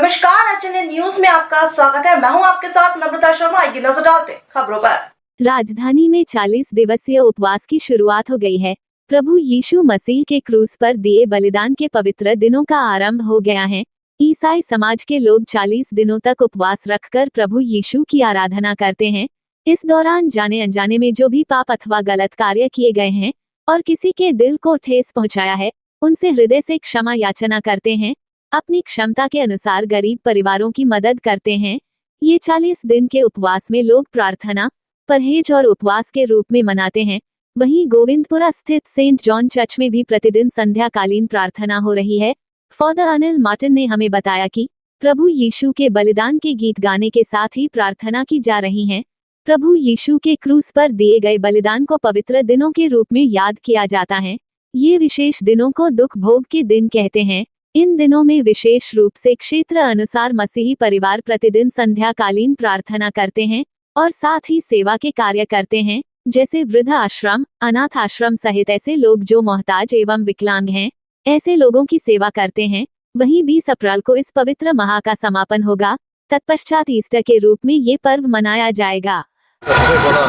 नमस्कार, HNN news में आपका स्वागत है। मैं हूं आपके साथ नम्रता शर्मा। आइए नजर डालते हैं खबरों पर। राजधानी में 40 दिवसीय उपवास की शुरुआत हो गई है। प्रभु यीशु मसीह के क्रूस पर दिए बलिदान के पवित्र दिनों का आरंभ हो गया है। ईसाई समाज के लोग 40 दिनों तक उपवास रखकर प्रभु यीशु की आराधना करते हैं। इस दौरान जाने अनजाने में जो भी पाप अथवा गलत कार्य किए गए हैं और किसी के दिल को ठेस पहुंचाया है, उनसे हृदय से क्षमा याचना करते हैं। अपनी क्षमता के अनुसार गरीब परिवारों की मदद करते हैं। ये 40 दिन के उपवास में लोग प्रार्थना, परहेज और उपवास के रूप में मनाते हैं। वहीं गोविंदपुरा स्थित सेंट जॉन चर्च में भी प्रतिदिन संध्याकालीन प्रार्थना हो रही है। फादर अनिल मार्टिन ने हमें बताया कि प्रभु यीशु के बलिदान के गीत गाने के साथ ही प्रार्थना की जा रही है। प्रभु यीशु के क्रूस पर दिए गए बलिदान को पवित्र दिनों के रूप में याद किया जाता है। ये विशेष दिनों को दुख भोग के दिन कहते हैं। इन दिनों में विशेष रूप से क्षेत्र अनुसार मसीही परिवार प्रतिदिन संध्याकालीन प्रार्थना करते हैं और साथ ही सेवा के कार्य करते हैं, जैसे वृद्ध आश्रम, अनाथ आश्रम सहित ऐसे लोग जो मोहताज एवं विकलांग हैं, ऐसे लोगों की सेवा करते हैं। वहीं 20 अप्रैल को इस पवित्र माह का समापन होगा। तत्पश्चात ईस्टर के रूप में ये पर्व मनाया जाएगा। सबसे बड़ा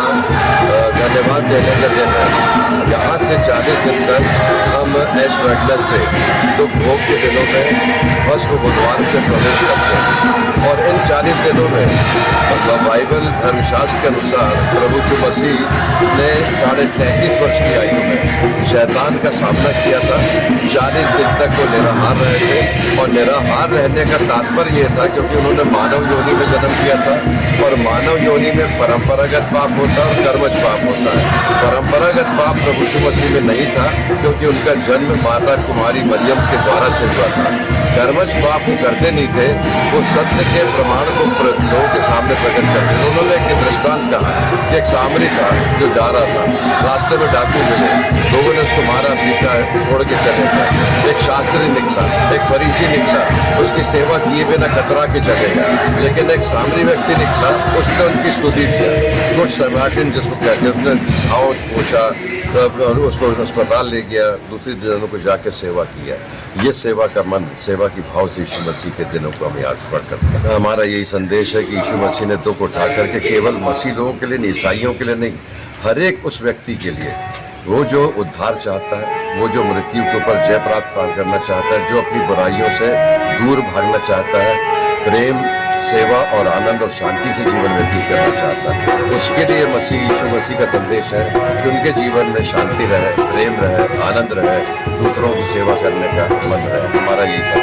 धन्यवाद देने का दिन है। यहाँ से 40 दिन तक हम ऐश वेडनेसडे दुख भोग के दिनों में भस्म बुधवार से प्रवेश करते हैं और इन 40 दिनों में बाइबल धर्मशास्त्र के अनुसार प्रभु यीशु मसीह ने 33.5 वर्ष की आयु में शैतान का सामना किया था। 40 दिन तक वो निराहार रहे थे और निराहार रहने का तात्पर्य ये था क्योंकि उन्होंने मानव योनि में जन्म किया था और मानव योनि में परंपरागत पाप होता है और कर्मज पाप होता है। परंपरागत पाप प्रभु यीशु मसीह में नहीं था क्योंकि उनका जन्म माता कुमारी मरियम के द्वारा से हुआ था। कर्मज पाप वो करते नहीं थे, वो सत्य के प्रमाण को लोगों के सामने प्रकट करते थे। उन्होंने एक दृष्टांत कहा कि एक सामरी था जो जा रहा था, रास्ते में डाकू मिले, लोगों ने उसको मारा पीटा छोड़ के चले गए। एक शास्त्री निकला, एक फरीसी निकला, उसकी सेवा किए बिना कतरा के चले गए। लेकिन एक सामरी व्यक्ति निकला, उसने उनकी स्तुति किया। गुड समैरिटन जिसको कहते हैं, उसने भाव पूछा और उसको अस्पताल ले गया, दूसरी दिनों को जाके सेवा किया। ये सेवा का मन, सेवा की भाव से यीशु मसीह के दिनों को हमें आज पढ़ करते हैं। हमारा यही संदेश है कि यीशु मसीह ने दुख उठा करके केवल मसीह लोगों के लिए नहीं, ईसाइयों के लिए नहीं, हर एक उस व्यक्ति के लिए, वो जो उद्धार चाहता है, वो जो मृत्यु के ऊपर जय प्राप्त करना चाहता है, जो अपनी बुराइयों से दूर भागना चाहता है, प्रेम, सेवा और आनंद और शांति से जीवन व्यतीत करना चाहता है, उसके लिए मसीह यीशु मसीह का संदेश है कि उनके जीवन में शांति रहे, प्रेम रहे, आनंद रहे, दूसरों की सेवा करने का मन रहे। हमारा यही